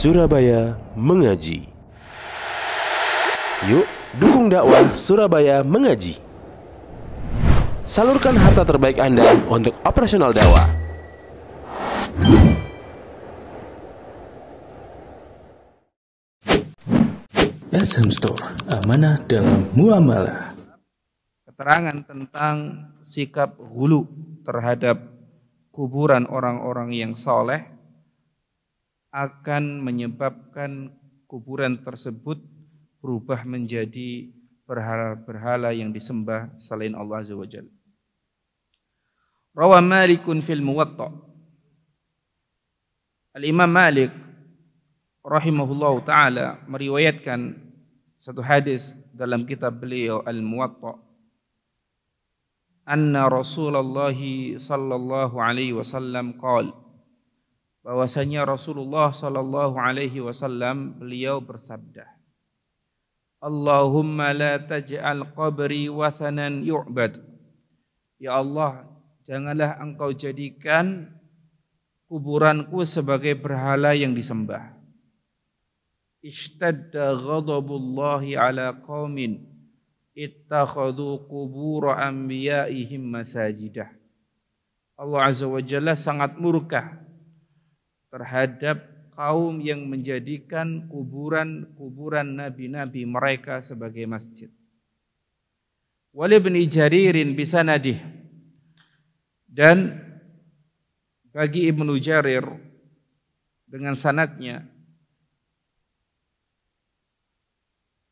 Surabaya Mengaji. Yuk, dukung dakwah Surabaya Mengaji. Salurkan harta terbaik Anda untuk operasional dakwah. SM Store, amanah dalam muamalah. Keterangan tentang sikap ghulu terhadap kuburan orang-orang yang soleh akan menyebabkan kuburan tersebut berubah menjadi berhala-berhala yang disembah selain Allah Azza wa Jalla. Rawa Malikun fil Muwatta. Al-Imam Malik rahimahullahu ta'ala meriwayatkan satu hadis dalam kitab beliau Al-Muwatta, anna Rasulullah sallallahu alaihi wasallam qala, bahwasanya Rasulullah sallallahu alaihi wasallam beliau bersabda, Allahumma la taj'al qabri wathanan yu'bad. Ya Allah, janganlah engkau jadikan kuburanku sebagai berhala yang disembah. Ishtadda ghadabullahi ala qaumin ittakhadhu qubur anbiya'ihim masajidah. Allah Azza wa Jalla sangat murka terhadap kaum yang menjadikan kuburan nabi-nabi mereka sebagai masjid. Wal Ibnu Jaririn bisanadih, dan bagi Ibnu Jarir dengan sanadnya,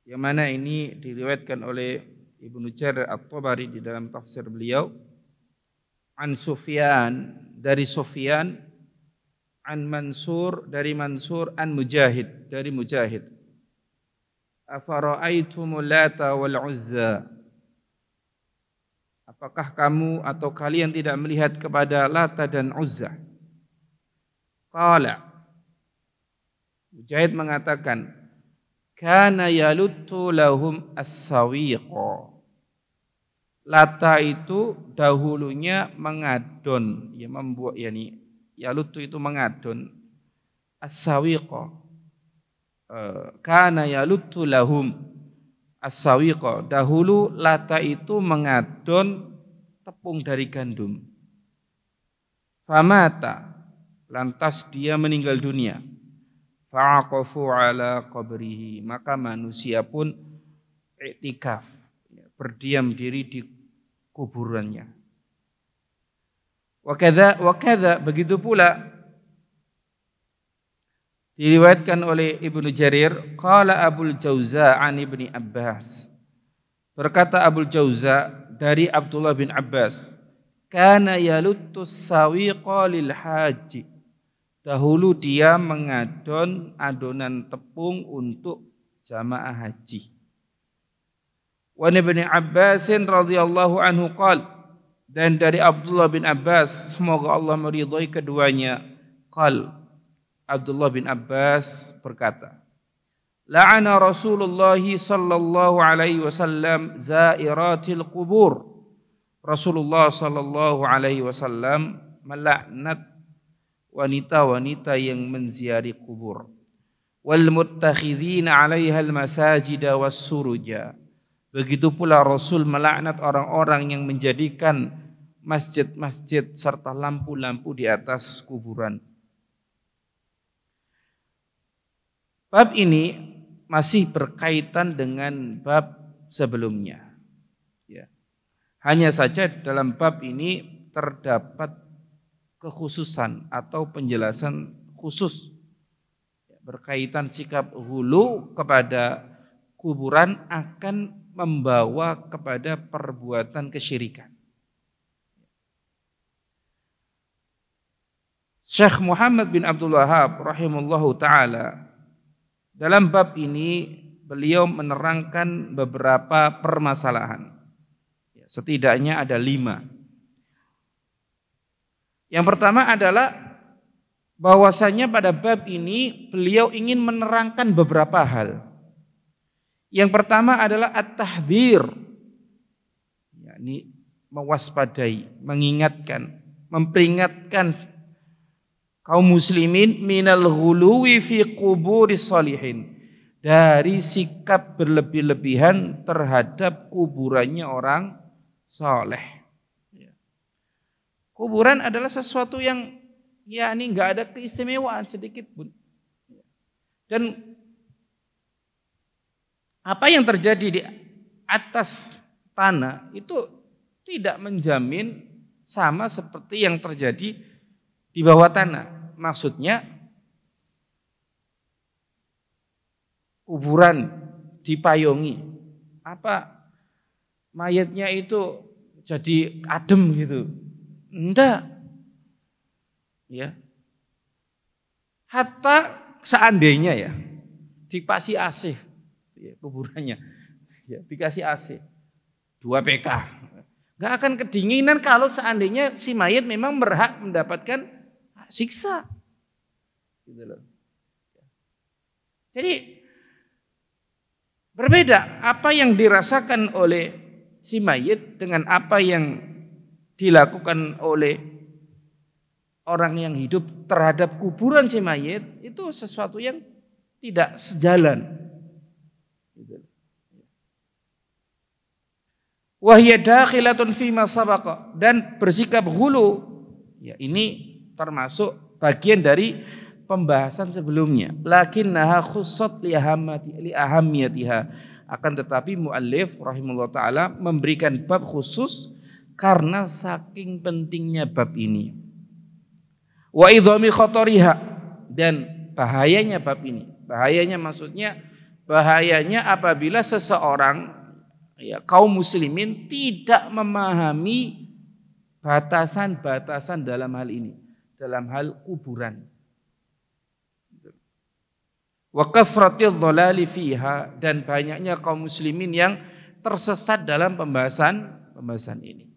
yang mana ini diriwayatkan oleh Ibnu Jarir At-Tabari di dalam tafsir beliau, an Sufyan, dari Sufyan, an Mansur, dari Mansur, an Mujahid, dari Mujahid. Afara'aitumul Lata wal Uzza. Apakah kamu atau kalian tidak melihat kepada Lata dan Uzza? Qala, Mujahid mengatakan, kana yaluttu lahum as-sawiqa. Lata itu dahulunya mengadon, ya membuat, yakni yaluttu itu mengadon, as-sawiqa. Kana yaluttu lahum as-sawiqa. Dahulu Lata itu mengadon tepung dari gandum. Famata, lantas dia meninggal dunia. Fa'aqafu ala qabrihi, maka manusia pun i'tikaf, berdiam diri di kuburannya. Wa kadza, begitu pula diriwayatkan oleh Ibnu Jarir, qala Abul Jauza an Ibni Abbas. Berkata Abul Jauza dari Abdullah bin Abbas, kana yaluttu sawiqa lil haji. Dahulu dia mengadon adonan tepung untuk jamaah haji. Wa Ibnu Abbas radhiyallahu anhu qala, dan dari Abdullah bin Abbas, semoga Allah meridhai keduanya, qala, Abdullah bin Abbas berkata, la'ana Rasulullah sallallahu alaihi wasallam zairatil qubur. Rasulullah sallallahu alaihi wasallam melaknat wanita-wanita yang menziarahi kubur. Wal muttakhidhina 'alaiha al-masajida was-suruja. Begitu pula Rasul melaknat orang-orang yang menjadikan masjid-masjid serta lampu-lampu di atas kuburan. Bab ini masih berkaitan dengan bab sebelumnya. Ya. Hanya saja dalam bab ini terdapat kekhususan atau penjelasan khusus berkaitan sikap ghulu kepada kuburan akan membawa kepada perbuatan kesyirikan. Syekh Muhammad bin Abdul Wahhab rahimahullahu ta'ala dalam bab ini beliau menerangkan beberapa permasalahan. Setidaknya ada 5. Yang pertama adalah bahwasanya pada bab ini beliau ingin menerangkan beberapa hal. Yang pertama adalah at-tahdhir, yakni mewaspadai, mengingatkan, memperingatkan kaum muslimin minal ghuluwi fi quburis sholihin, dari sikap berlebih-lebihan terhadap kuburannya orang saleh. Kuburan adalah sesuatu yang ini nggak ada keistimewaan sedikit pun. Dan apa yang terjadi di atas tanah itu tidak menjamin sama seperti yang terjadi di bawah tanah. Maksudnya kuburan dipayungi, mayatnya itu jadi adem gitu. Enggak. Ya. Hatta seandainya ya dikasih AC ya, kuburannya ya, dikasih AC 2 PK, nggak akan kedinginan kalau seandainya si mayat memang berhak mendapatkan siksa gitu loh. Jadi berbeda apa yang dirasakan oleh si mayat dengan apa yang dilakukan oleh orang yang hidup terhadap kuburan si mayit, itu sesuatu yang tidak sejalan. Wahya dakhilatun fima sabaqa, dan bersikap ghulu. Ya, ini termasuk bagian dari pembahasan sebelumnya. Lakinnaha khussat li ahammiyatiha. Akan tetapi muallif rahimahullah taala memberikan bab khusus karena saking pentingnya bab ini. Wa idhami khatariha, dan bahayanya bab ini. Bahayanya maksudnya bahayanya apabila seseorang kaum muslimin tidak memahami batasan-batasan dalam hal ini, dalam hal kuburan. Wa kasratil dhalali fiha, dan banyaknya kaum muslimin yang tersesat dalam pembahasan ini.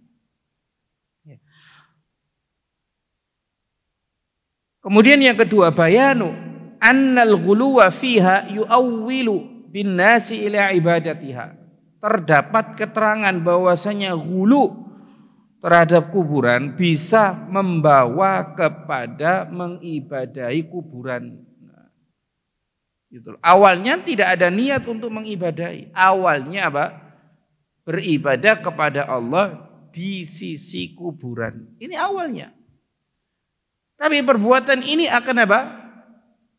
Kemudian yang kedua, bayanu annal ghuluwa fiha yu'awwilu bin nasi ila ibadatiha. Terdapat keterangan bahwasanya ghulu terhadap kuburan bisa membawa kepada mengibadahi kuburan. Gitu. Awalnya tidak ada niat untuk mengibadahi. Awalnya apa? Beribadah kepada Allah di sisi kuburan. Ini awalnya. Tapi perbuatan ini akan apa?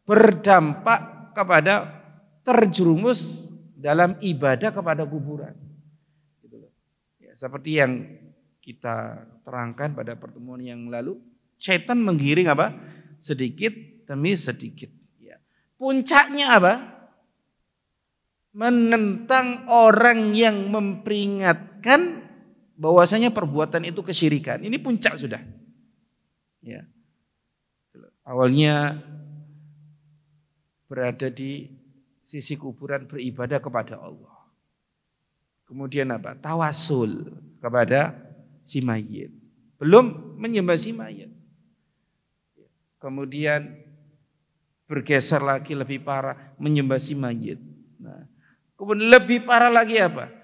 Berdampak kepada terjerumus dalam ibadah kepada kuburan. Ya, seperti yang kita terangkan pada pertemuan yang lalu, syaitan menggiring apa? Sedikit demi sedikit. Ya. Puncaknya apa? Menentang orang yang memperingatkan bahwasanya perbuatan itu kesyirikan. Ini puncak sudah. Ya. Awalnya berada di sisi kuburan beribadah kepada Allah. Kemudian apa? Tawasul kepada si mayit. Belum menyembah si mayit. Kemudian bergeser lagi lebih parah menyembah si mayit. Nah, kemudian lebih parah lagi apa?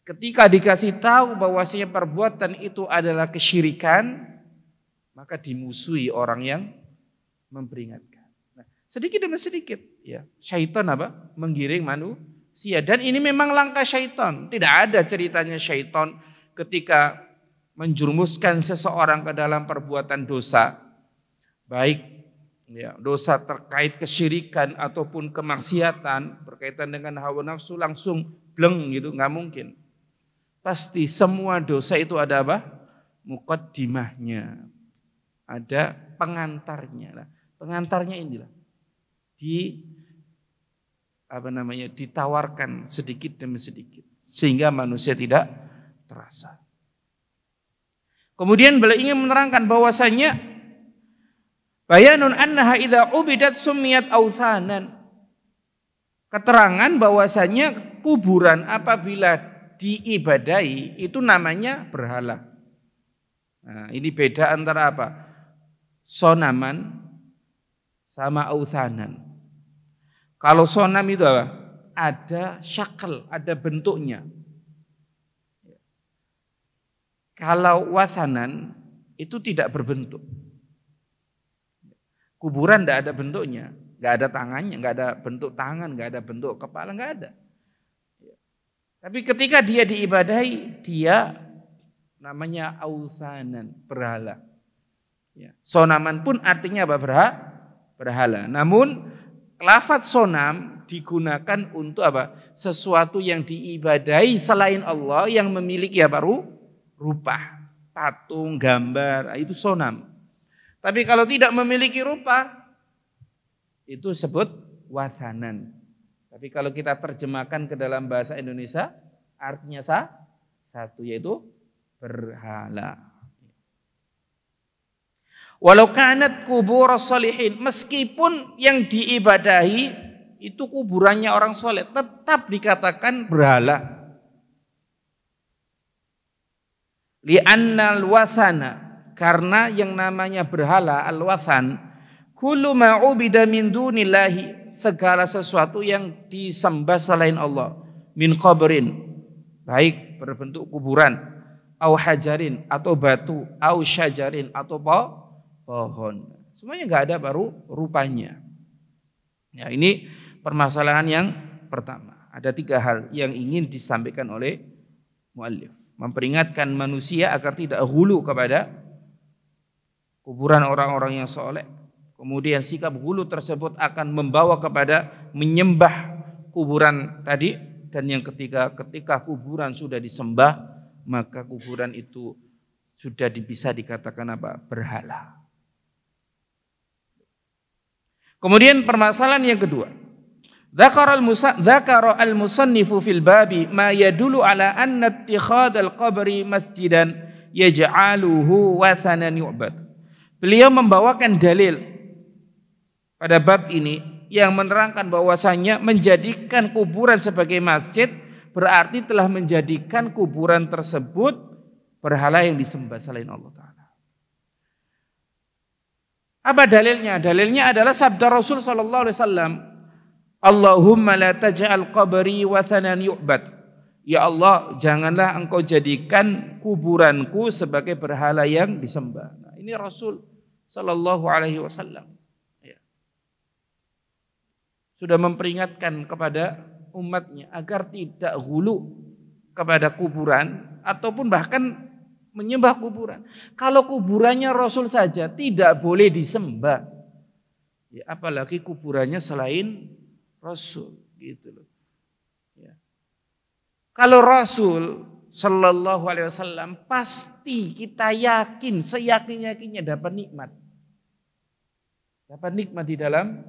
Ketika dikasih tahu bahwasanya perbuatan itu adalah kesyirikan, maka dimusuhi orang yang memperingatkan. Nah, sedikit demi sedikit ya, syaitan apa? Menggiring manusia, dan ini memang langkah syaitan. Tidak ada ceritanya syaitan ketika menjerumuskan seseorang ke dalam perbuatan dosa, baik ya, dosa terkait kesyirikan ataupun kemaksiatan berkaitan dengan hawa nafsu langsung bleng gitu, nggak mungkin. Pasti semua dosa itu ada apa? Muqaddimahnya, ada pengantarnya lah. Pengantarnya inilah ditawarkan sedikit demi sedikit sehingga manusia tidak terasa. Kemudian beliau ingin menerangkan bahwasanya bayanun annaha idza ubidat sumiyat authanan. Keterangan bahwasanya kuburan apabila diibadahi itu namanya berhala. Nah, ini beda antara apa? Sonaman sama authanan. Kalau sonam itu apa? Ada syakal, ada bentuknya. Kalau wasanan itu tidak berbentuk. Kuburan tidak ada bentuknya, nggak ada tangannya, nggak ada bentuk tangan, nggak ada bentuk kepala, nggak ada. Tapi ketika dia diibadahi, dia namanya ausanan, berhala. Sonaman pun artinya apa? Berhala. Namun lafadz sonam digunakan untuk apa? Sesuatu yang diibadahi selain Allah yang memiliki apa? Rupa, patung, gambar, itu sonam. Tapi kalau tidak memiliki rupa, itu disebut wathanan. Tapi kalau kita terjemahkan ke dalam bahasa Indonesia, artinya satu, yaitu berhala. Walau kanat kubur sholihin, meskipun yang diibadahi itu kuburannya orang soleh, tetap dikatakan berhala. Li'annal wathana, karena yang namanya berhala, al-wathan, kullu ma'ubida min dunillahi, segala sesuatu yang disembah selain Allah, min qabrin, baik berbentuk kuburan, au hajarin atau batu, au syajarin atau pohon. Semuanya enggak ada baru rupanya. Ya, ini permasalahan yang pertama. Ada 3 hal yang ingin disampaikan oleh muallif. Memperingatkan manusia agar tidak hulu kepada kuburan orang-orang yang soleh. Kemudian sikap hulu tersebut akan membawa kepada menyembah kuburan tadi. Dan yang ketiga, ketika kuburan sudah disembah, maka kuburan itu sudah bisa dikatakan apa? Berhala. Kemudian permasalahan yang kedua. Dzakara al-musannifu fil babi ma yadullu ala anna ittikhadal qabri masjidan yaj'aluhu wathanan yu'bad. Beliau membawakan dalil pada bab ini yang menerangkan bahwasanya menjadikan kuburan sebagai masjid berarti telah menjadikan kuburan tersebut berhala yang disembah selain Allah Ta'ala. Apa dalilnya? Dalilnya adalah sabda Rasul sallallahu alaihi wasallam, Allahumma la taj'al qabri wathanan yu'bad. Ya Allah, janganlah engkau jadikan kuburanku sebagai berhala yang disembah. Nah, ini Rasul sallallahu alaihi wasallam sudah memperingatkan kepada umatnya agar tidak hulu kepada kuburan ataupun bahkan menyembah kuburan. Kalau kuburannya Rasul saja tidak boleh disembah, ya, apalagi kuburannya selain Rasul, gitu loh. Ya. Kalau Rasul Sallallahu Alaihi Wasallam pasti kita yakin, seyakin-yakinnya dapat nikmat di dalam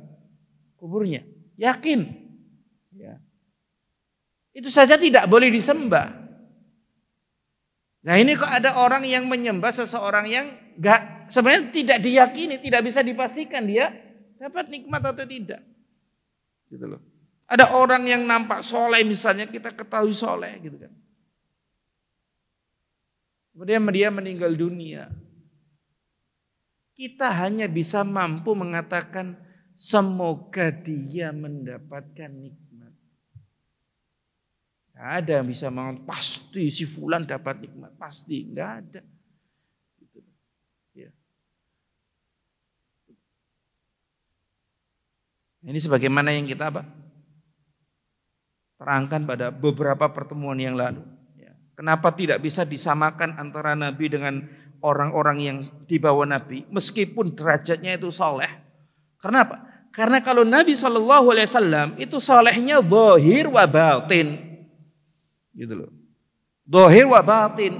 kuburnya. Yakin, ya. Itu saja tidak boleh disembah. Nah ini kok ada orang yang menyembah seseorang yang sebenarnya tidak diyakini, tidak bisa dipastikan dia dapat nikmat atau tidak. Gitu loh. Ada orang yang nampak soleh misalnya, kita ketahui soleh gitu kan. Kemudian dia meninggal dunia. Kita hanya bisa mampu mengatakan semoga dia mendapatkan nikmat. Tidak ada yang bisa mengatakan pasti si fulan dapat nikmat, pasti tidak ada. Gitu. Ya. Ini sebagaimana yang kita terangkan pada beberapa pertemuan yang lalu. Ya. Kenapa tidak bisa disamakan antara Nabi dengan orang-orang yang di bawah Nabi, meskipun derajatnya itu soleh? Kenapa? Karena kalau Nabi SAW itu solehnya zahir wa batin, gitu loh, zahir wa batin.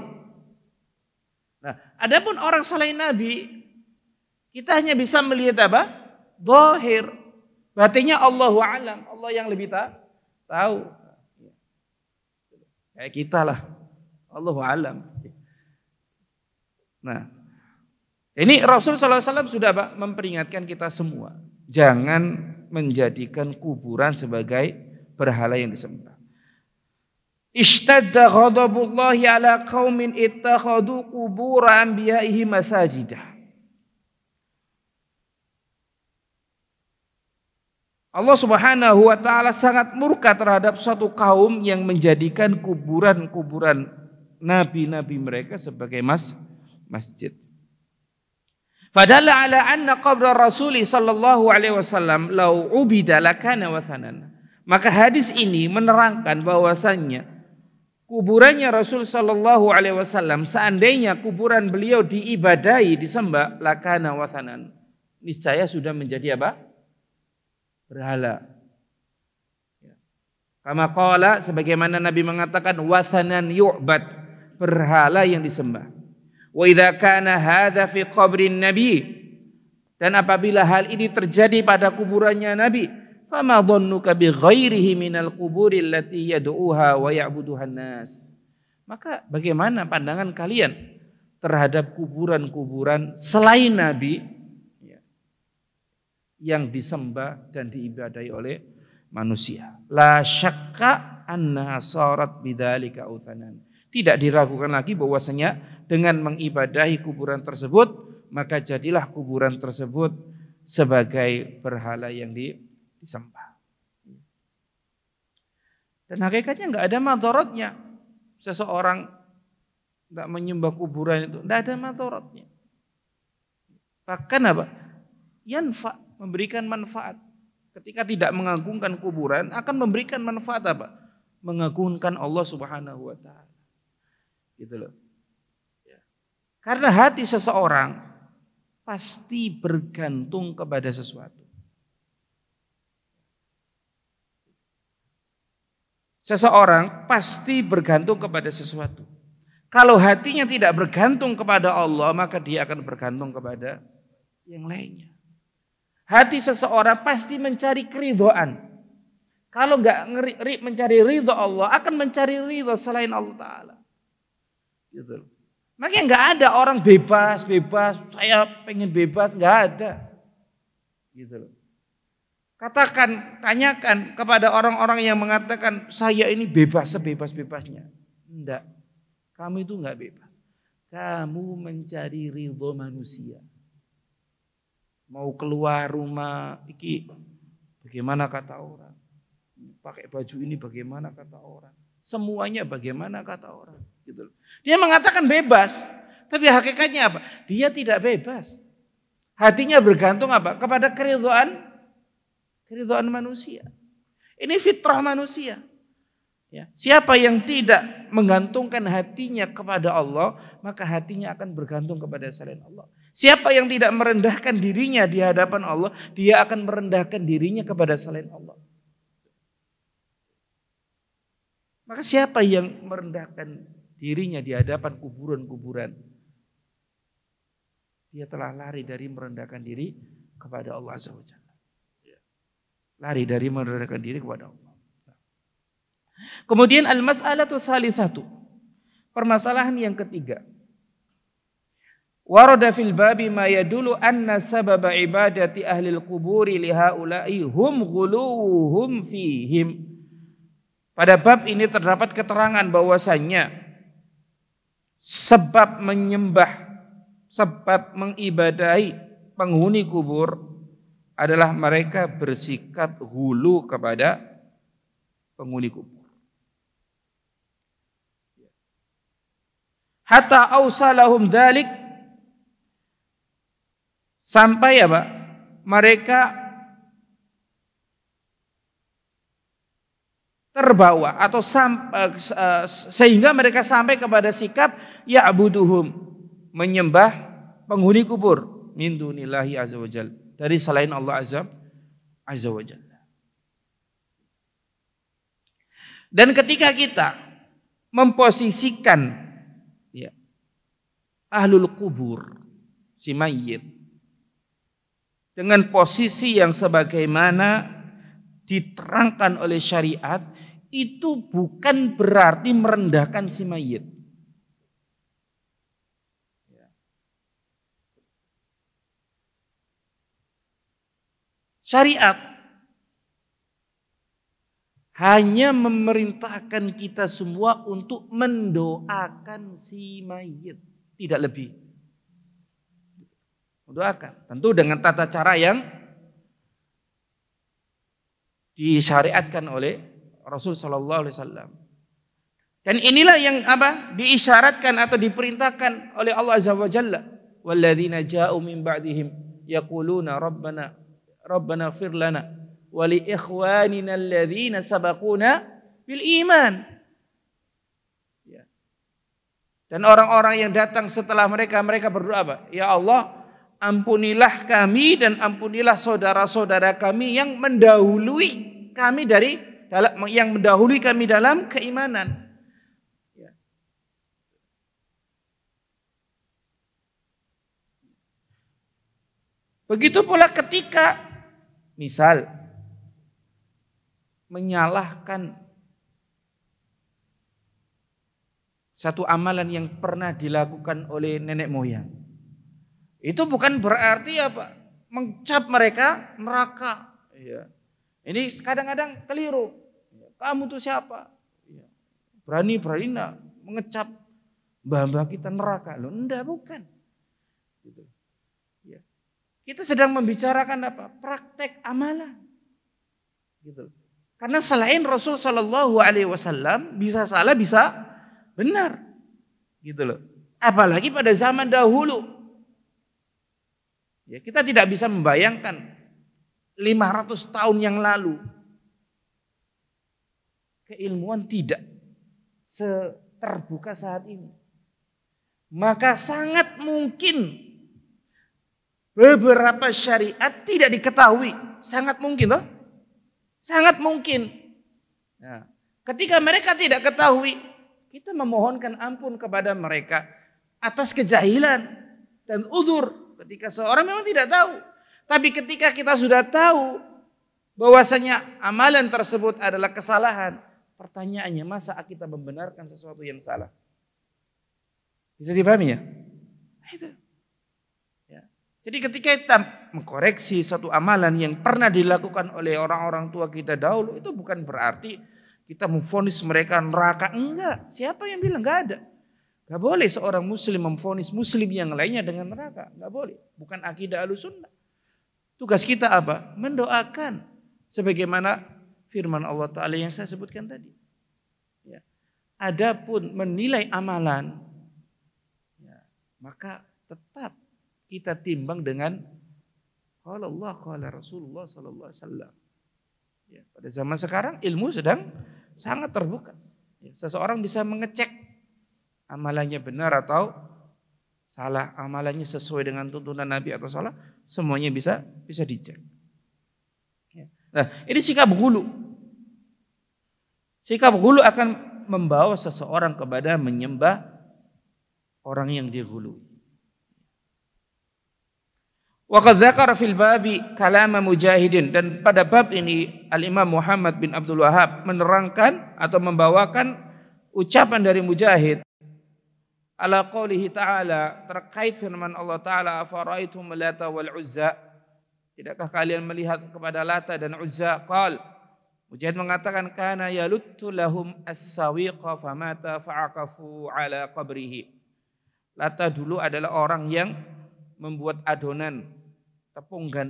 Nah, adapun orang selain Nabi, kita hanya bisa melihat apa? Zahir, batinnya Allahu a'lam, Allah yang lebih tahu. Kayak kita lah, Allahu a'lam. Nah, ini Rasul SAW sudah memperingatkan kita semua. Jangan menjadikan kuburan sebagai berhala yang disembah. Ishtadda ghadabullahi ala qaumin ittakhadhu qubur anbiya'ihi masajidah. Allah Subhanahu wa taala sangat murka terhadap suatu kaum yang menjadikan kuburan-kuburan nabi-nabi mereka sebagai masjid. Fadalla ala anna qabra Rasuli sallallahu alaihi wasallam law ubida lakana wathanan. Maka hadis ini menerangkan bahwasannya kuburannya Rasul sallallahu alaihi wasallam seandainya kuburan beliau diibadahi, disembah, lakana wathanan, niscaya sudah menjadi apa? Berhala. Kama qala, sebagaimana Nabi mengatakan wathanan yu'bad, berhala yang disembah. Wa idza kana hadza fi qabrin nabi, dan apabila hal ini terjadi pada kuburannya Nabi, fama dhannuka bi ghairihi minal quburi allati yad'uha wa ya'buduha an-nas. Maka bagaimana pandangan kalian terhadap kuburan-kuburan selain Nabi yang disembah dan diibadahi oleh manusia? La syakka annaha sarat bidzalika authanan. Tidak diragukan lagi bahwasanya dengan mengibadahi kuburan tersebut, maka jadilah kuburan tersebut sebagai berhala yang disembah. Dan hakikatnya enggak ada madaratnya. Seseorang enggak menyembah kuburan itu, enggak ada madaratnya. Bahkan apa? Yanfa, memberikan manfaat. Ketika tidak mengagungkan kuburan, akan memberikan manfaat apa? Mengagungkan Allah Subhanahu wa taala. Gitu loh. Ya. Karena hati seseorang pasti bergantung kepada sesuatu. Seseorang pasti bergantung kepada sesuatu. Kalau hatinya tidak bergantung kepada Allah, maka dia akan bergantung kepada yang lainnya. Hati seseorang pasti mencari keridhaan. Kalau enggak mencari ridha Allah, akan mencari ridha selain Allah Ta'ala. Gitu. Makanya enggak ada orang bebas, saya pengen bebas, enggak ada. Gitu. Katakan, tanyakan kepada orang-orang yang mengatakan saya ini bebas sebebas-bebasnya. Enggak. Kamu itu enggak bebas. Kamu mencari ridha manusia. Mau keluar rumah, iki bagaimana kata orang? Pakai baju ini bagaimana kata orang? Semuanya bagaimana kata orang? Gitu. Dia mengatakan bebas, tapi hakikatnya apa? Dia tidak bebas. Hatinya bergantung apa? Kepada keridhaan manusia. Ini fitrah manusia. Ya. Siapa yang tidak menggantungkan hatinya kepada Allah, maka hatinya akan bergantung kepada selain Allah. Siapa yang tidak merendahkan dirinya di hadapan Allah, dia akan merendahkan dirinya kepada selain Allah. Maka siapa yang merendahkan dirinya di hadapan kuburan-kuburan, dia telah lari dari merendahkan diri kepada Allah Azza wa Jalla. Lari dari merendahkan diri kepada Allah. Kemudian al-mas'alatu tsalitsatu. Permasalahan yang ketiga. Warada fil babi ma yadullu anna sababa ibadati ahli al-quburi li haula'i hum ghuluhum fihim. Pada bab ini terdapat keterangan bahwasannya sebab menyembah, sebab mengibadahi penghuni kubur adalah mereka bersikap hulu kepada penghuni kubur. Hatta ausalahum dzalik, sampai apa? Mereka terbawa atau sehingga mereka sampai kepada sikap ya'buduhum, menyembah penghuni kubur min dunillahi azza wajalla, dari selain Allah azza wajalla. Dan ketika kita memposisikan ya, ahlul kubur, si mayit, dengan posisi yang sebagaimana diterangkan oleh syariat, itu bukan berarti merendahkan si mayit. Syariat hanya memerintahkan kita semua untuk mendoakan si mayit, tidak lebih. Mendoakan, tentu dengan tata cara yang disyariatkan oleh Rasul sallallahu alaihi wasallam. Dan inilah yang diisyaratkan atau diperintahkan oleh Allah Azza wa Jalla walladzina ja'u min ba'dihim yaquluna rabbana ighfir lana wa li ikhwanina alladzina sabaquna bil iman. Ya. Dan orang-orang yang datang setelah mereka berdoa apa? Ya Allah, ampunilah kami dan ampunilah saudara-saudara kami yang mendahului kami dalam keimanan. Begitu pula ketika misal menyalahkan satu amalan yang pernah dilakukan oleh nenek moyang. Itu bukan berarti apa? Mencap mereka neraka. Ya. Ini kadang-kadang keliru. Kamu tuh siapa? Ya. Berani-berani mengecap mbah-mbah kita neraka. Loh, enggak, bukan. Gitu. Ya. Kita sedang membicarakan apa? Praktek amalan. Gitu. Karena selain Rasul Shallallahu Alaihi Wasallam bisa salah bisa benar, gitu loh. Apalagi pada zaman dahulu, ya kita tidak bisa membayangkan 500 tahun yang lalu keilmuan tidak seterbuka saat ini. Maka sangat mungkin beberapa syariat tidak diketahui, sangat mungkin loh. Sangat mungkin. Nah, ketika mereka tidak ketahui, kita memohonkan ampun kepada mereka atas kejahilan dan uzur ketika seorang memang tidak tahu. Tapi ketika kita sudah tahu bahwasanya amalan tersebut adalah kesalahan, pertanyaannya masa kita membenarkan sesuatu yang salah? Bisa dipahami ya? Itu. Jadi ketika kita mengkoreksi suatu amalan yang pernah dilakukan oleh orang-orang tua kita dahulu, itu bukan berarti kita memvonis mereka neraka. Enggak. Siapa yang bilang? Enggak ada. Enggak boleh seorang muslim memvonis muslim yang lainnya dengan neraka. Enggak boleh. Bukan akidah Ahlussunnah. Tugas kita apa? Mendoakan. Sebagaimana firman Allah Ta'ala yang saya sebutkan tadi. Ya. Adapun menilai amalan, ya, maka tetap kita timbang dengan qala Allah qala Rasulullah sallallahu alaihi wasallam. Ya, pada zaman sekarang ilmu sedang sangat terbuka. Ya, seseorang bisa mengecek amalannya benar atau salah, amalannya sesuai dengan tuntunan Nabi atau salah, semuanya bisa dicek. Ya. Nah, ini sikap hulu. Sikap hulu akan membawa seseorang kepada menyembah orang yang dihului. Waqad dzakara fil babi kalam Mujahidin, dan pada bab ini Al-Imam Muhammad bin Abdul Wahhab menerangkan atau membawakan ucapan dari Mujahid ala qaulihi ta'ala, terkait firman Allah Ta'ala, afara'aitum Lata wal Uzza, tidakkah kalian melihat kepada Lata dan Uzza? Qal, Mujahid mengatakan kana yaluttu lahum as-sawiqa famata fa'aqafu ala qabrihi. Lata dulu adalah orang yang membuat adonan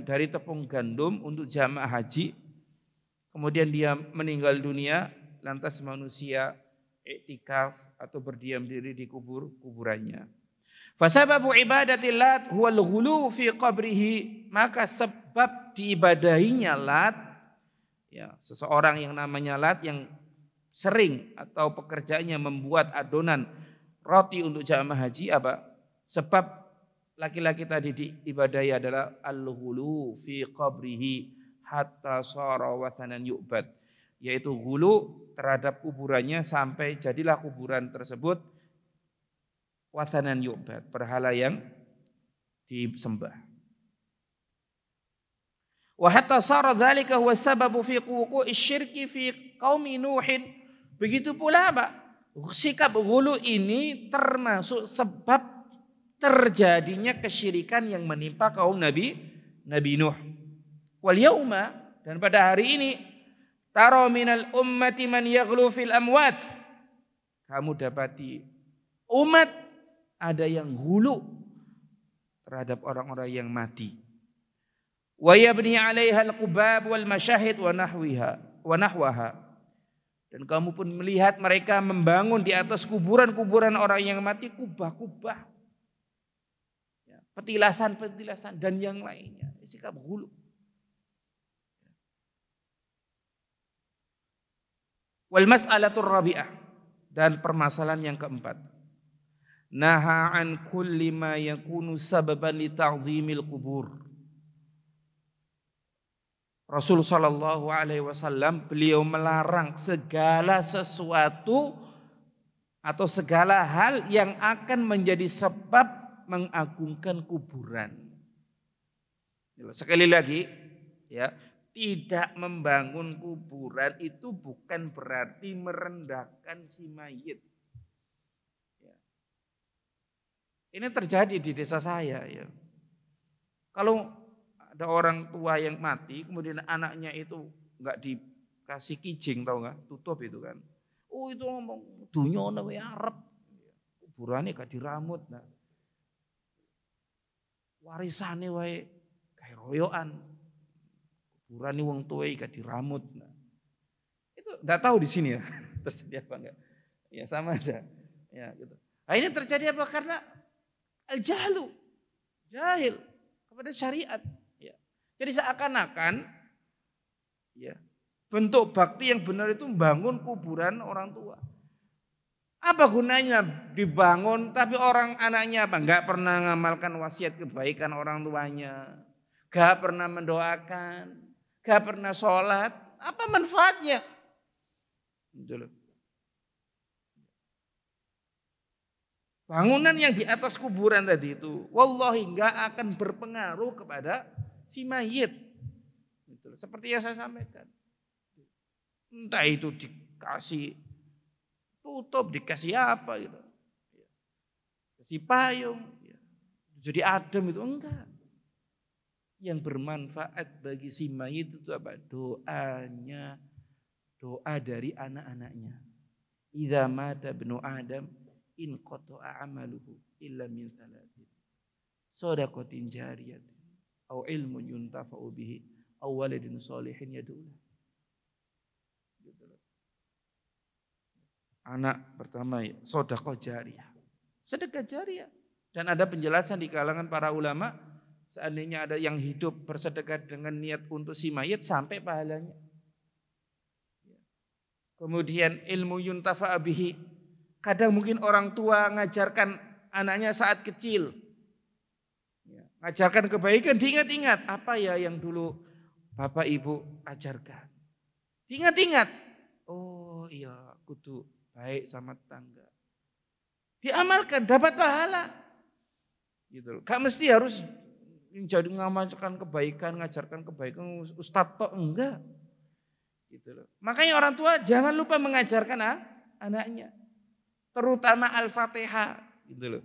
dari tepung gandum untuk jamaah haji. Kemudian dia meninggal dunia, lantas manusia iktikaf atau berdiam diri di kuburannya. Fasababu ibadatil Lat huwal ghulu fi qabrihi, maka sebab diibadahinya Lat, ya, seseorang yang namanya Lat yang sering atau pekerjaannya membuat adonan roti untuk jamaah haji, apa? Sebab laki-laki tadi diibadahi adalah al-ghulu fi qabrihi hatta sara wathanan yu'bad, yaitu ghulu terhadap kuburannya sampai jadilah kuburan tersebut wathanan yu'bad, berhala yang disembah. Wa hatta sara dzalika huwa sababu fi wuqu'i syirki fi qaumi Nuhin. Begitu pula apa? Sikap ghulu ini termasuk sebab terjadinya kesyirikan yang menimpa kaum Nabi Nuh. Wal yauma, dan pada hari ini, tara minal ummati man yaghlu fil amwat. Kamu dapati umat ada yang ghulu terhadap orang-orang yang mati. Wa yabni 'alaiha al-qubab wal masyahid wa nahwaha. Dan kamu pun melihat mereka membangun di atas kuburan-kuburan orang yang mati kubah-kubah. petilasan-petilasan dan yang lainnya. Sikap hulu. Wal mas'alatur rabi'ah, dan permasalahan yang keempat. Naha an kulli ma yakunu sababan li ta'zimil qubur. Rasul sallallahu alaihi wasallam beliau melarang segala sesuatu atau segala hal yang akan menjadi sebab mengagungkan kuburan. Sekali lagi, ya, tidak membangun kuburan itu bukan berarti merendahkan si mayit. Ya. Ini terjadi di desa saya. Ya. Kalau ada orang tua yang mati, kemudian anaknya itu nggak dikasih kijing, tahu nggak? Tutup itu kan. Oh itu ngomong dunya nawe Arab, kuburannya gak diramut. Nah. Warisane wae kayak royoan. Kuburane wong tuwei gak diramut. Nah. Itu enggak tahu di sini ya terjadi apa enggak. Ya sama aja. Ya gitu. Nah, ini terjadi apa? Karena al-jahlu, jahil kepada syariat. Ya. Jadi seakan-akan ya, bentuk bakti yang benar itu membangun kuburan orang tua. Apa gunanya dibangun tapi orang anaknya apa? Enggak pernah mengamalkan wasiat kebaikan orang tuanya. Enggak pernah mendoakan, enggak pernah sholat. Apa manfaatnya? Bangunan yang di atas kuburan tadi itu wallahi enggak akan berpengaruh kepada si mayit. Seperti yang saya sampaikan. Entah itu dikasih tutup, dikasih apa gitu. Kasih payung, jadi adem itu enggak. Yang bermanfaat bagi si mayit itu apa? Doanya, doa dari anak-anaknya. Idza mata ibnu Adam in qata'a amaluhu illa min thalathin. Shadaqatin jariyatin au ilmun yuntafa'u bihi au waladin shalihin yad'u. Anak pertama ya, sedekah jariyah. Sedekah jariyah. Dan ada penjelasan di kalangan para ulama, seandainya ada yang hidup bersedekah dengan niat untuk si mayit sampai pahalanya. Kemudian ilmu yuntafa'a bihi. Kadang mungkin orang tua ngajarkan anaknya saat kecil. Ngajarkan kebaikan, diingat-ingat apa ya yang dulu bapak ibu ajarkan. Diingat-ingat. Oh iya, kudu baik sama tetangga. Diamalkan, dapat pahala. Gitu. Gak mesti harus jadi ngamalkan kebaikan, ngajarkan kebaikan ustadz tok, enggak. Gitu loh. Makanya orang tua jangan lupa mengajarkan anaknya. Terutama Al-Fatihah. Gitu loh.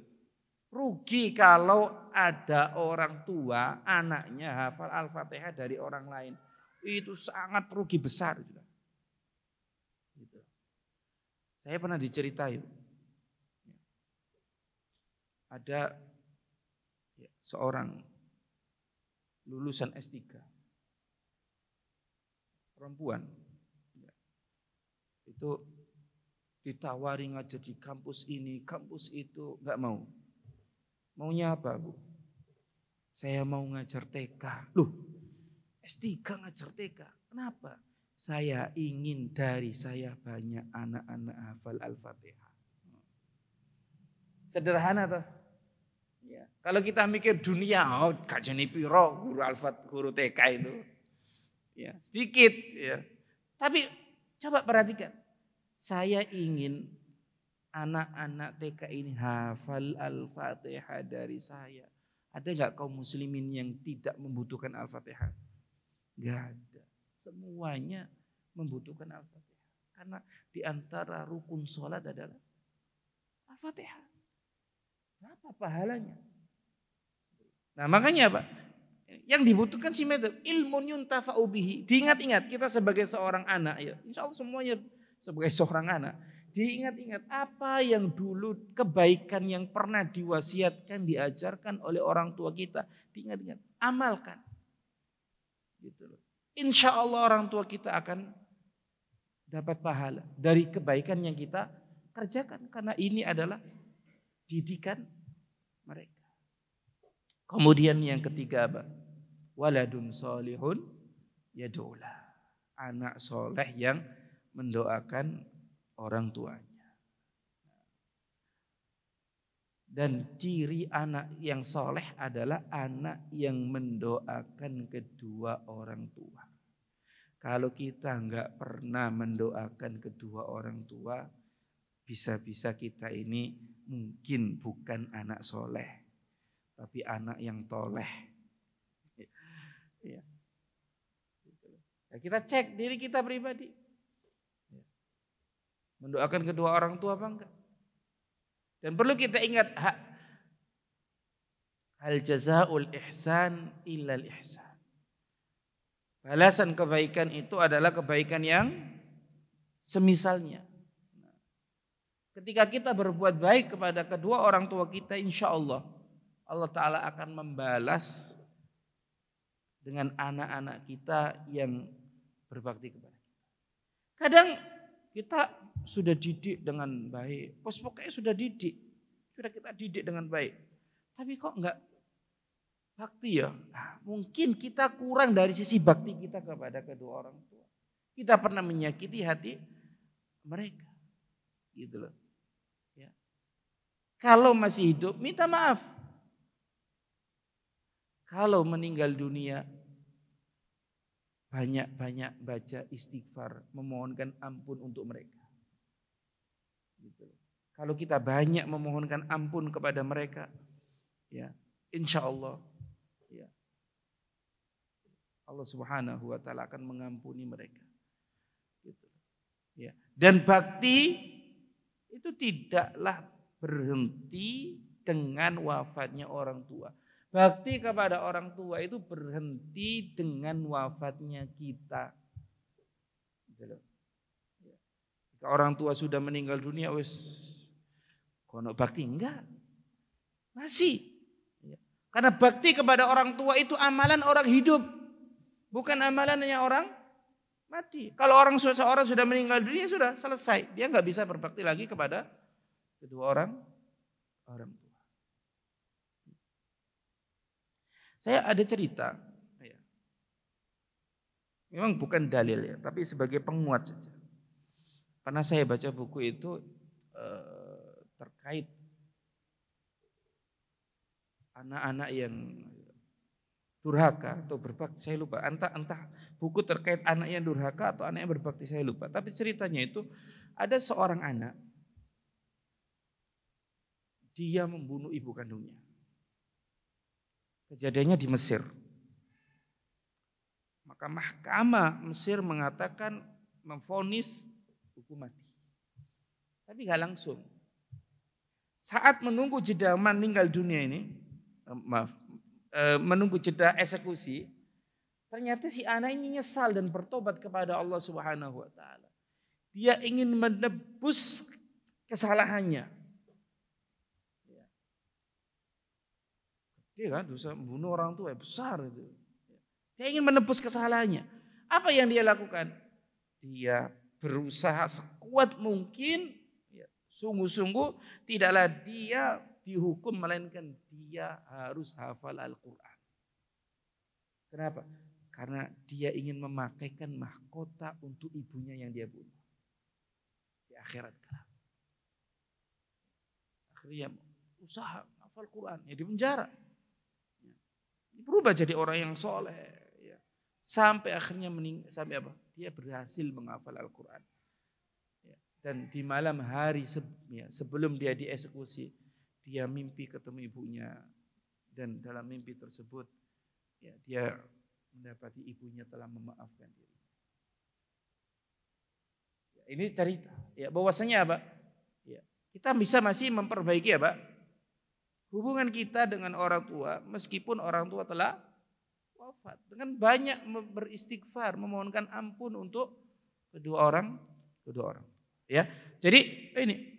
Rugi kalau ada orang tua anaknya hafal Al-Fatihah dari orang lain. Itu sangat rugi besar. Gitu. Saya pernah diceritain, ada seorang lulusan S3, perempuan, itu ditawari ngajar di kampus ini, kampus itu, nggak mau. Maunya apa, Bu? Saya mau ngajar TK. Loh, S3 ngajar TK, kenapa? Saya ingin dari saya banyak anak-anak hafal Al-Fatihah. Sederhana toh. Ya. Kalau kita mikir dunia, oh kajani piro guru guru TK itu. Ya, sedikit ya. Tapi coba perhatikan. Saya ingin anak-anak TK ini hafal Al-Fatihah dari saya. Ada enggak kaum muslimin yang tidak membutuhkan Al-Fatihah? Enggak ada. Semuanya membutuhkan Al-Fatihah. Karena di antara rukun sholat adalah Al-Fatihah. Berapa pahalanya? Nah makanya apa? Yang dibutuhkan si metode ilmun yuntafa'u bihi. Diingat-ingat kita sebagai seorang anak ya. Insya Allah semuanya sebagai seorang anak. Diingat-ingat apa yang dulu kebaikan yang pernah diwasiatkan, diajarkan oleh orang tua kita. Diingat-ingat, amalkan. Gitu loh. Insya Allah orang tua kita akan dapat pahala dari kebaikan yang kita kerjakan. Karena ini adalah didikan mereka. Kemudian yang ketiga apa? Waladun solihun yad'ulah. Anak soleh yang mendoakan orang tuanya. Dan ciri anak yang soleh adalah anak yang mendoakan kedua orang tua. Kalau kita nggak pernah mendoakan kedua orang tua, bisa-bisa kita ini mungkin bukan anak soleh, tapi anak yang toleh. Ya. Nah, kita cek diri kita pribadi. Mendoakan kedua orang tua apa enggak? Dan perlu kita ingat, hal jazaul ihsan illal ihsan. Balasan kebaikan itu adalah kebaikan yang semisalnya. Ketika kita berbuat baik kepada kedua orang tua kita, insya Allah Allah Ta'ala akan membalas dengan anak-anak kita yang berbakti kepada kita. Kadang kita sudah didik dengan baik, pokoknya sudah kita didik dengan baik. Tapi kok enggak bakti ya? Nah, mungkin kita kurang dari sisi bakti kita kepada kedua orang tua. Kita pernah menyakiti hati mereka, gitu loh. Ya. Kalau masih hidup, minta maaf. Kalau meninggal dunia, banyak-banyak baca istighfar, memohonkan ampun untuk mereka. Gitu. Kalau kita banyak memohonkan ampun kepada mereka, ya, insya Allah, ya, Allah Subhanahu Wa Taala akan mengampuni mereka. Gitu. Ya. Dan bakti itu tidaklah berhenti dengan wafatnya orang tua. Bakti kepada orang tua itu berhenti dengan wafatnya kita. Gitu. Jika orang tua sudah meninggal dunia, kono bakti enggak? Masih. Karena bakti kepada orang tua itu amalan orang hidup, bukan amalannya orang mati. Kalau seorang sudah meninggal dunia, sudah selesai. Dia enggak bisa berbakti lagi kepada kedua orang tua. Saya ada cerita, memang bukan dalil ya, tapi sebagai penguat saja. Karena saya baca buku itu terkait anak-anak yang durhaka atau berbakti, saya lupa. Entah buku terkait anak yang durhaka atau anak yang berbakti, saya lupa. Tapi ceritanya itu ada seorang anak, dia membunuh ibu kandungnya. Kejadiannya di Mesir. Maka mahkamah Mesir mengatakan memvonis hukum mati. Tapi gak langsung. Saat menunggu jeda meninggal dunia ini, menunggu jeda eksekusi, ternyata si anak ini nyesal dan bertobat kepada Allah Subhanahu Wa Taala. Dia ingin menebus kesalahannya. Dia kan dosa membunuh orang tua besar itu. Dia ingin menebus kesalahannya. Apa yang dia lakukan? Dia berusaha sekuat mungkin, sungguh-sungguh tidaklah dia dihukum, melainkan dia harus hafal Al-Quran. Kenapa? Karena dia ingin memakaikan mahkota untuk ibunya yang dia bunuh di akhirat kelak. Akhirnya usaha hafal Quran, ya di penjara. Berubah jadi orang yang soleh, ya. Sampai akhirnya sampai apa? Dia berhasil menghafal Al-Quran. Ya. Dan di malam hari sebelum dia dieksekusi, dia mimpi ketemu ibunya, dan dalam mimpi tersebut ya, dia mendapati ibunya telah memaafkan diri. Ya, ini cerita, ya, bahwasanya apa? Ya, kita bisa masih memperbaiki apa? Hubungan kita dengan orang tua, meskipun orang tua telah wafat, dengan banyak beristighfar, memohonkan ampun untuk kedua orang. Ya, jadi ini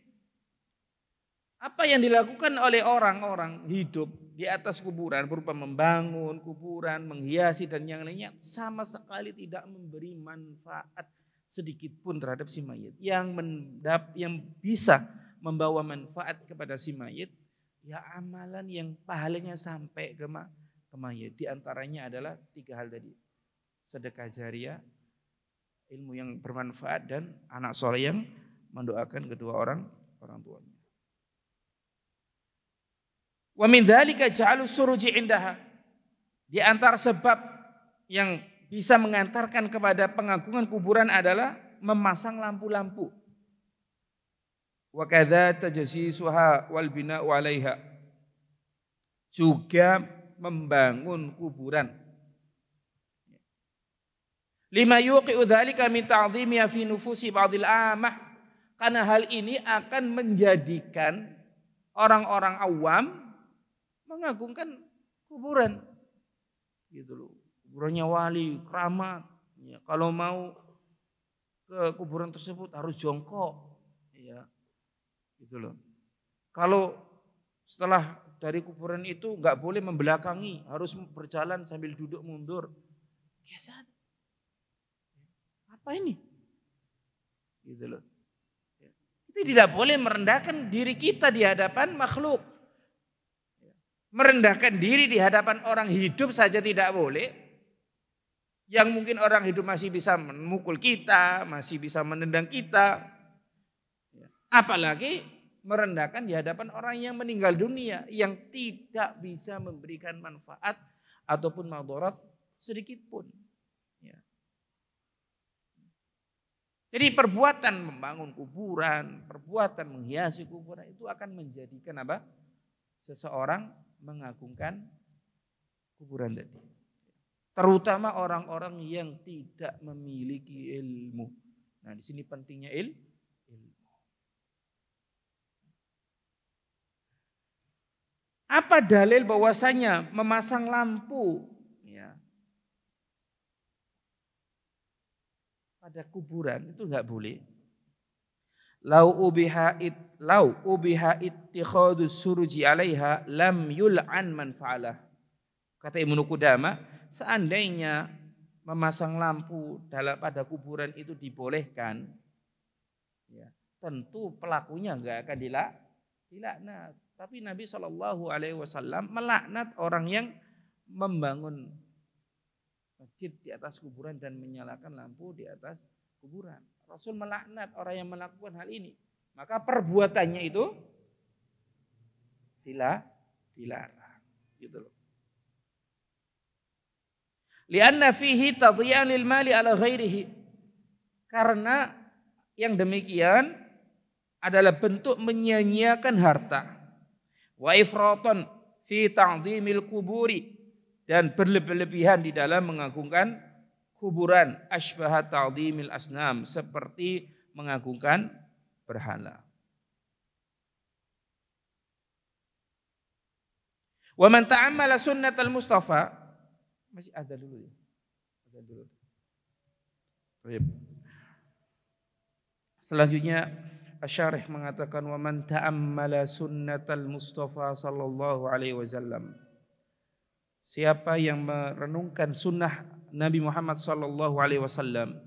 apa yang dilakukan oleh orang-orang hidup di atas kuburan berupa membangun kuburan, menghiasi dan yang lainnya, sama sekali tidak memberi manfaat sedikit pun terhadap si mayit. Yang bisa membawa manfaat kepada si mayit Ya amalan yang pahalanya sampai ke mayit. Di antaranya adalah 3 hal tadi. Sedekah jariah, ilmu yang bermanfaat, dan anak soleh yang mendoakan kedua orang tuanya. Wa min dzalika ja'alu suruji indaha. Di antara sebab yang bisa mengantarkan kepada pengagungan kuburan adalah memasang lampu-lampu. Wa kadza tajsisuha wal bina'u 'alaiha. Juga membangun kuburan. Lima yuqi'u dzalika min ta'dhimiha fi nufusi ba'dil amah. Karena hal ini akan menjadikan orang-orang awam mengagungkan kuburan. Gitu loh. Kuburannya wali, keramat. Ya, kalau mau ke kuburan tersebut harus jongkok. Ya. Gitu loh. Kalau setelah dari kuburan itu nggak boleh membelakangi, harus berjalan sambil duduk mundur. Biasa. Apa ini? Gitu loh. Kita tidak boleh merendahkan diri kita di hadapan makhluk. Merendahkan diri di hadapan orang hidup saja tidak boleh. Yang mungkin orang hidup masih bisa memukul kita, masih bisa menendang kita. Apalagi merendahkan di hadapan orang yang meninggal dunia, yang tidak bisa memberikan manfaat ataupun madarat sedikit pun. Ya. Jadi perbuatan membangun kuburan, perbuatan menghiasi kuburan itu akan menjadikan apa? Seseorang mengagungkan kuburan tadi. Terutama orang-orang yang tidak memiliki ilmu. Nah, di sini pentingnya ilmu. Apa dalil bahwasanya memasang lampu ya, pada kuburan itu enggak boleh? Lau ubiha ittikhadus suruji 'alaiha lam yul'an man fa'alah. Kata Ibnu Qudamah, seandainya memasang lampu pada kuburan itu dibolehkan, ya, tentu pelakunya enggak akan dilaknat. Tapi Nabi SAW melaknat orang yang membangun masjid di atas kuburan dan menyalakan lampu di atas kuburan. Rasul melaknat orang yang melakukan hal ini. Maka perbuatannya itu dilarang. Gitu loh. Lianna fihi tadhi'an lil mali ala ghairihi. Karena yang demikian adalah bentuk menyia-nyiakan harta. Wa ifratan fi ta'dhimil kuburi, dan berlebihan di dalam mengagungkan kuburan, asbaha ta'dhimil asnam, seperti mengagungkan berhala. Wa man ta'ammala sunnatal Mustafa, masih ada dulu ya. Ada dulu. Baik. Selanjutnya Asy-Syarih mengatakan wa man ta'ammala sunnatal Mustafa sallallahu alaihi wasallam. Siapa yang merenungkan sunnah Nabi Muhammad sallallahu alaihi wasallam,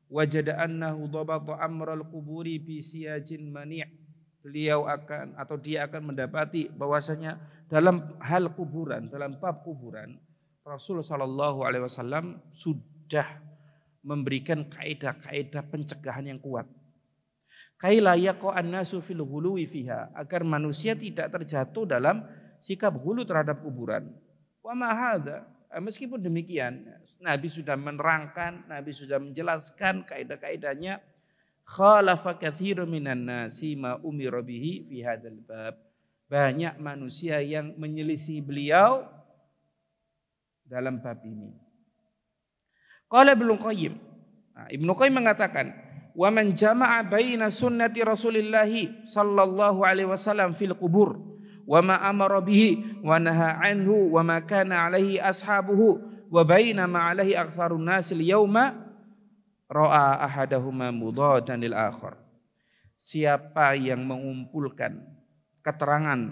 wajada annahu dhabata amral quburi bi siyajin mani'. Dia akan mendapati bahwasanya dalam hal kuburan, dalam bab kuburan, Rasul sallallahu alaihi wasallam sudah memberikan kaidah-kaidah pencegahan yang kuat. Kaila yaqa'an nasu fil ghuluwi fiha, agar manusia tidak terjatuh dalam sikap hulu terhadap kuburan. Wa ma hadza, meskipun demikian Nabi sudah menerangkan, Nabi sudah menjelaskan kaidah-kaidahnya, khalafa katsirun minan nasi ma umira bihi fi hadzal bab. Banyak manusia yang menyelisih beliau dalam bab ini. Qala Ibnu Qayyim. Nah, Ibnu Qayyim mengatakan, wa man jama'a baina sunnati Rasulillah sallallahu alaihi wasallam fil qubur wa ma amara bihi wa naha anhu wa ma kana alaihi ashabuhu wa baina ma alaihi aktsarun nas al-yauma ra'a ahadahuma mudadan lil akhar. Siapa yang mengumpulkan keterangan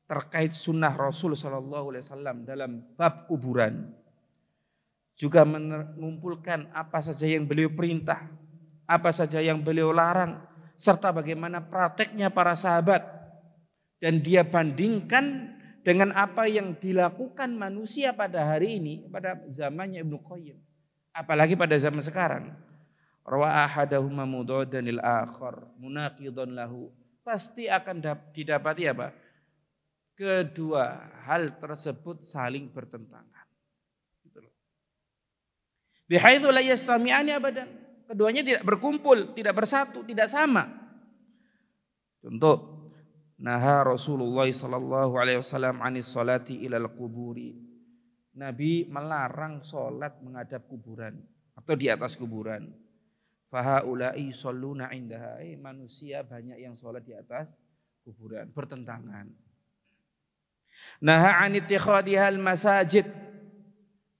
terkait sunnah Rasul sallallahu alaihi wasallam dalam bab kuburan, juga mengumpulkan apa saja yang beliau perintah, apa saja yang beliau larang, serta bagaimana prakteknya para sahabat, dan dia bandingkan dengan apa yang dilakukan manusia pada hari ini, pada zamannya Ibnu Qayyim, apalagi pada zaman sekarang. Rawa ahaduhuma mudadanil akhar munaqidan lahu. Pasti akan didapati apa? Kedua hal tersebut saling bertentangan. Gitu loh. Bihaitsu la yastami'ani abadan. Keduanya tidak berkumpul, tidak bersatu, tidak sama. Contoh, naha Rasulullah sallallahu alaihi wasallam anis salati ilal kuburi. Nabi melarang salat menghadap kuburan atau di atas kuburan. Fahaulai shalluna indaha. Manusia banyak yang salat di atas kuburan, bertentangan. Naha an ittikhadihal masajid.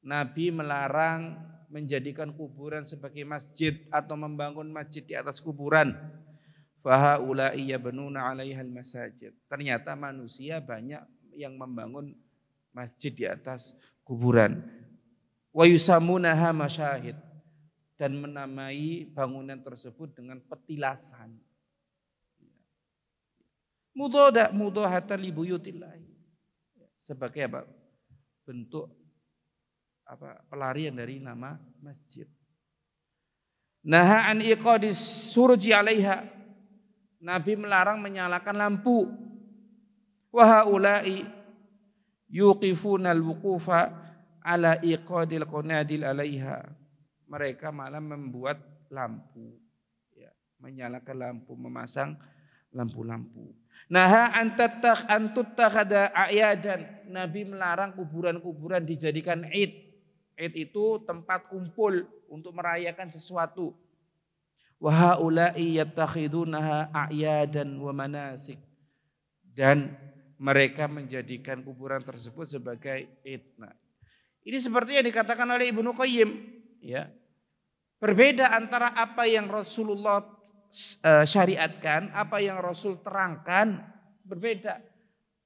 Nabi melarang menjadikan kuburan sebagai masjid atau membangun masjid di atas kuburan. Fahaulai yabnuna 'alaihal masajid. Ternyata manusia banyak yang membangun masjid di atas kuburan. Wa yusamunaha masyahid, dan menamai bangunan tersebut dengan petilasan. Mudahatan li buyutillah. Sebagai apa? Bentuk apa? Pelarian dari nama masjid. Naha an iqadis surji 'alaiha. Nabi melarang menyalakan lampu. Wa haula'i yuqifuna al-wuqufa ala iqadil qanadil 'alaiha. Mereka malah membuat lampu, ya, menyalakan lampu, memasang lampu-lampu. Naha antuttakhada a'yadan. Nabi melarang kuburan-kuburan dijadikan id. Id itu tempat kumpul untuk merayakan sesuatu. Wa haula'i yattakhidunaha a'yadan wa manasik. Dan mereka menjadikan kuburan tersebut sebagai id. Nah, ini seperti yang dikatakan oleh Ibnu Qayyim, ya. Berbeda antara apa yang Rasulullah syariatkan, apa yang Rasul terangkan, berbeda.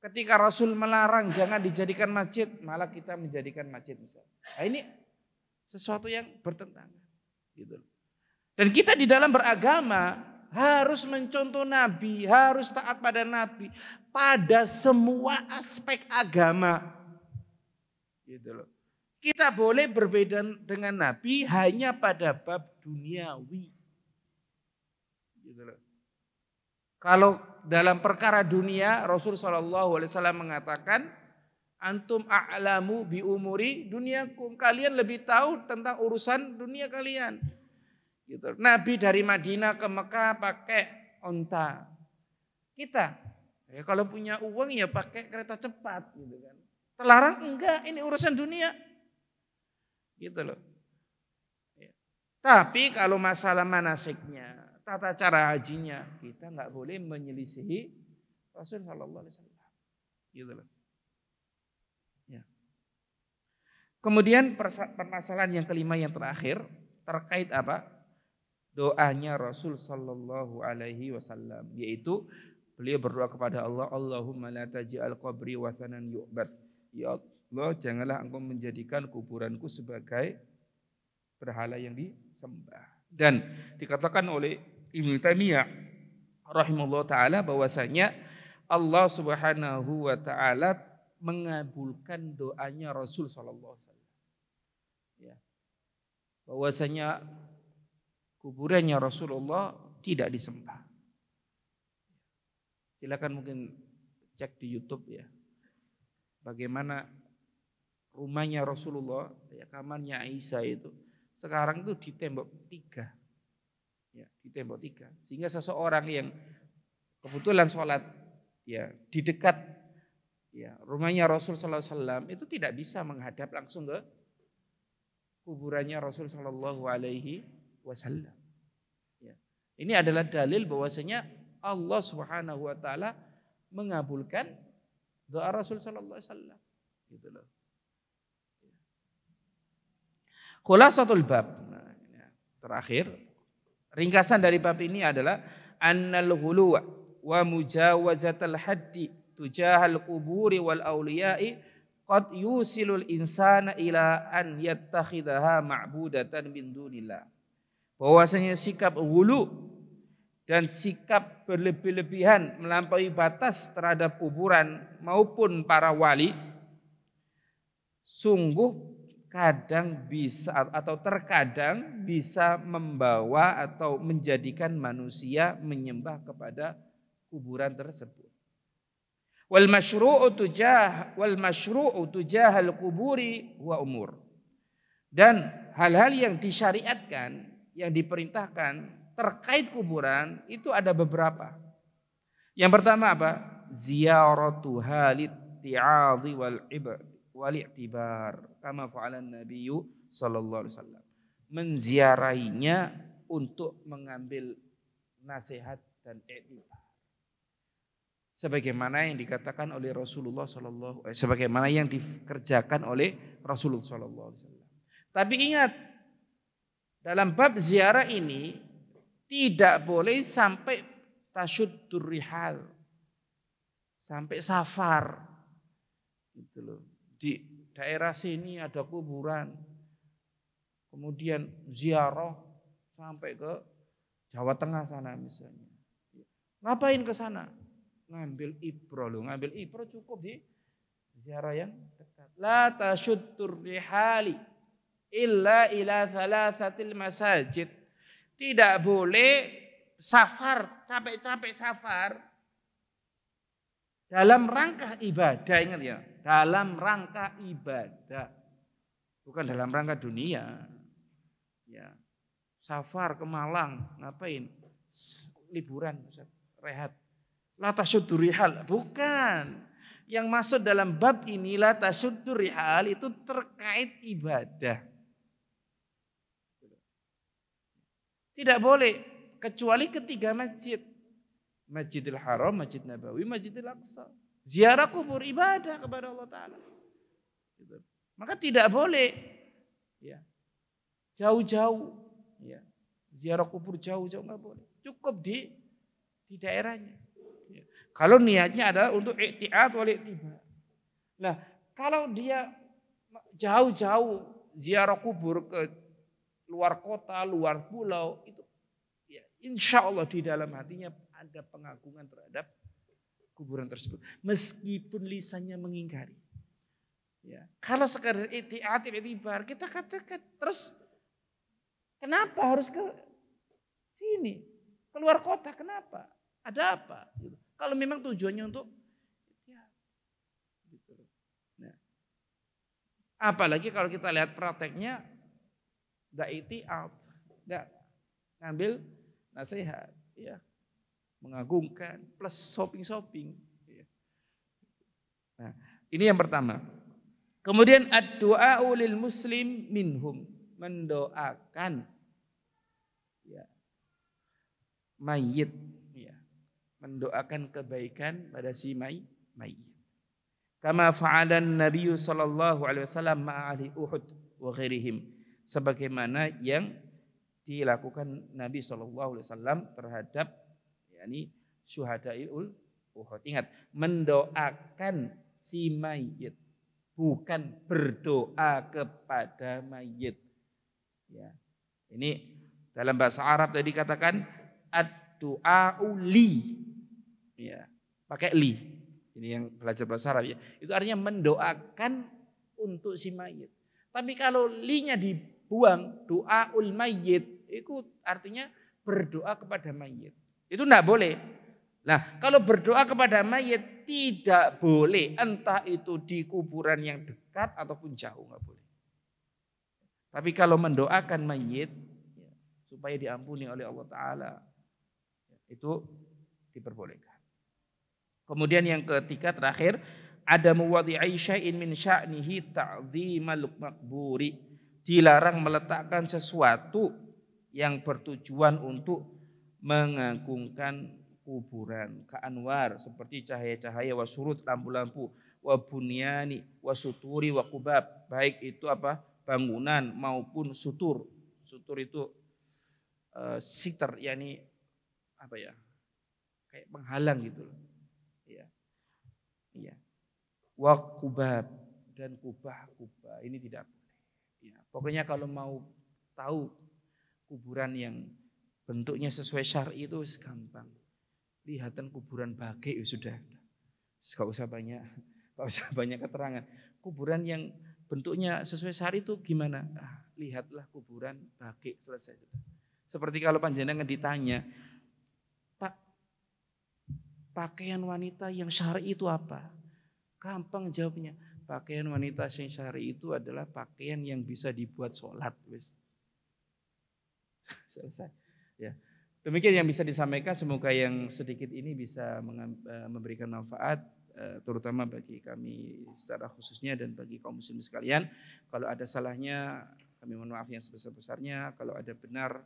Ketika Rasul melarang jangan dijadikan masjid, malah kita menjadikan masjid misalnya. Nah, ini sesuatu yang bertentangan, gitu. Dan kita di dalam beragama harus mencontoh Nabi, harus taat pada Nabi pada semua aspek agama, gitu loh. Kita boleh berbeda dengan Nabi hanya pada bab duniawi. Gitu loh. Kalau dalam perkara dunia, Rasul SAW mengatakan, antum a'lamu bi umuri dunyakum. Kalian lebih tahu tentang urusan dunia kalian. Gitu. Nabi dari Madinah ke Mekah pakai onta. Kita, ya kalau punya uang ya pakai kereta cepat, gitu kan. Terlarang enggak, ini urusan dunia. Gitu loh. Ya. Tapi kalau masalah manasiknya, tata cara hajinya, kita nggak boleh menyelisihi Rasul Sallallahu Alaihi Wasallam. Gitu loh. Ya. Kemudian permasalahan yang kelima yang terakhir terkait apa? Doanya Rasul Sallallahu Alaihi Wasallam, yaitu beliau berdoa kepada Allah, Allahumma la taj'al qabri wathanan yu'bad. Ya Allah, janganlah engkau menjadikan kuburanku sebagai berhala yang disembah. Dan dikatakan oleh Ibnu Taimiyah rahimahullah ta'ala bahwasanya Allah subhanahu wa ta'ala mengabulkan doanya Rasul sallallahu alaihi wasallam. Ya. Bahwasanya kuburannya Rasulullah tidak disembah. Silakan mungkin cek di YouTube ya. Bagaimana rumahnya Rasulullah, ya, kamarnya Aisyah itu sekarang itu di tembok 3. Ya, di tembok 3. Sehingga seseorang yang kebetulan sholat ya di dekat ya rumahnya Rasul sallallahu alaihi wasallam itu tidak bisa menghadap langsung ke kuburannya Rasul sallallahu alaihi wasallam. Ya. Ini adalah dalil bahwasanya Allah Subhanahu wa taala mengabulkan doa Rasul sallallahu alaihi wasallam. Gitu loh. Khulasatul bab. Nah, terakhir, ringkasan dari bab ini adalah annal ghuluwa wa mujawazatul haddi tujahal quburi wal auliya'i qad yusilul insana ila an yattakhidaha ma'budatan min dunillah. Bahwasanya sikap ghulu dan sikap berlebih-lebihan melampaui batas terhadap kuburan maupun para wali sungguh kadang bisa atau terkadang bisa membawa atau menjadikan manusia menyembah kepada kuburan tersebut. Wal masyru'u tujahal kuburi wa umur. Dan hal-hal yang disyariatkan, yang diperintahkan terkait kuburan itu ada beberapa. Yang pertama apa? Ziyaratuha litti'adhi wal i'tibar kama fa'alan nabiyyu sallallahu alaihi wasallam. Menziarahinya untuk mengambil nasihat dan i'tibar. Sebagaimana yang dikatakan oleh Rasulullah sebagaimana yang dikerjakan oleh Rasulullah sallallahu alaihi wasallam. Tapi ingat, dalam bab ziarah ini tidak boleh sampai tasyuddur rihal, sampai safar, gitu loh. Di daerah sini ada kuburan, kemudian ziarah sampai ke Jawa Tengah sana misalnya. Ngapain ke sana? Ngambil ibrah loh, ngambil ibrah cukup di ziarah yang dekat. La tasyuddur rihali illa ila thalathatil masajid. Tidak boleh safar, capek-capek safar dalam rangka ibadah, ingat ya, dalam rangka ibadah, bukan dalam rangka dunia. Ya, safar ke Malang, ngapain? Liburan, rehat. La tasyuddur rihal, bukan. Yang masuk dalam bab ini la tasyuddur rihal itu terkait ibadah. Tidak boleh kecuali ketiga masjid. Masjidil Haram, Masjid Nabawi, Masjidil Aqsa. Ziarah kubur ibadah kepada Allah Ta'ala. Maka tidak boleh ya, jauh-jauh. Ya, ziarah kubur jauh-jauh nggak boleh. Cukup di daerahnya. Ya. Kalau niatnya adalah untuk i'tiad wal i'tibar. Nah, kalau dia jauh-jauh ziarah kubur ke luar kota, luar pulau, itu ya, insya Allah di dalam hatinya ada pengagungan terhadap kuburan tersebut. Meskipun lisannya mengingkari. Ya. Kalau sekadar i'tiad, i'tibar, kita katakan, terus kenapa harus ke sini? Keluar kota, kenapa? Ada apa? Gitu. Kalau memang tujuannya untuk ya, gitu. Nah, apalagi kalau kita lihat prakteknya, nggak i'tiad, nggak ngambil nasihat, ya, mengagungkan, plus shopping. Ya. Nah, ini yang pertama. Kemudian ad-du'a'u lil muslim minhum, mendoakan ya, mayit, ya, mendoakan kebaikan pada si mayit. Kama fa'alan Nabi sallallahu alaihi wasallam ma'ahli Uhud wa ghairihim. Sebagaimana yang dilakukan Nabi SAW terhadap yakni syuhadail Uhud. Ingat, mendoakan si mayit, bukan berdoa kepada mayit. Ya. Ini dalam bahasa Arab tadi dikatakan ad-du'a'u li. Ya, pakai li. Ini yang belajar bahasa Arab ya. Itu artinya mendoakan untuk si mayit. Tapi kalau li-nya dibuang, doaul mayyit, itu artinya berdoa kepada mayit. Itu enggak boleh. Nah, kalau berdoa kepada mayit tidak boleh, entah itu di kuburan yang dekat ataupun jauh, enggak boleh. Tapi kalau mendoakan mayit ya, supaya diampuni oleh Allah Ta'ala, itu diperbolehkan. Kemudian yang ketiga terakhir, ada muwadhi'i syai'in min sya'nihi ta'dhimal maqburi. Dilarang meletakkan sesuatu yang bertujuan untuk mengagungkan kuburan. Ka'anwar, seperti cahaya-cahaya, wasurut, lampu-lampu, wabunyani, wasuturi, wakubab. Baik itu apa? Bangunan maupun sutur. Sutur itu sitar, yakni apa ya? Kayak penghalang gitu loh. Iya. Iya. Wakubab dan kubah-kubah. Ini tidak boleh. Ya, pokoknya kalau mau tahu kuburan yang bentuknya sesuai syar'i itu gampang. Lihatan kuburan baqi sudah. Gak usah banyak keterangan. Kuburan yang bentuknya sesuai syar'i itu gimana? Lihatlah kuburan baqi, selesai sudah. Seperti kalau panjenengan ditanya, Pak, pakaian wanita yang syar'i itu apa? Gampang jawabnya. Pakaian wanita yang syar'i itu adalah pakaian yang bisa dibuat sholat. Selesai. Ya. Demikian yang bisa disampaikan. Semoga yang sedikit ini bisa memberikan manfaat, terutama bagi kami secara khususnya dan bagi kaum muslim sekalian. Kalau ada salahnya, kami mohon maaf yang sebesar-besarnya. Kalau ada benar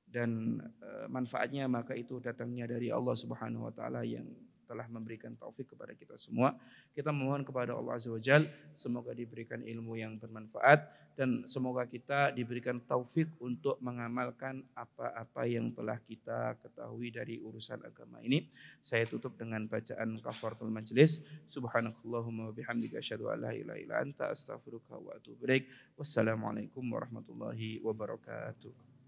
dan manfaatnya, maka itu datangnya dari Allah Subhanahu wa taala yang telah memberikan taufik kepada kita semua. Kita memohon kepada Allah Azza wa Jalla semoga diberikan ilmu yang bermanfaat dan semoga kita diberikan taufik untuk mengamalkan apa-apa yang telah kita ketahui dari urusan agama ini. Saya tutup dengan bacaan kafaratul majlis. Subhanakallahumma wa bihamdika asyhadu an la ilaha illa anta astaghfiruka wa atubu ilaik. Wassalamualaikum warahmatullahi wabarakatuh.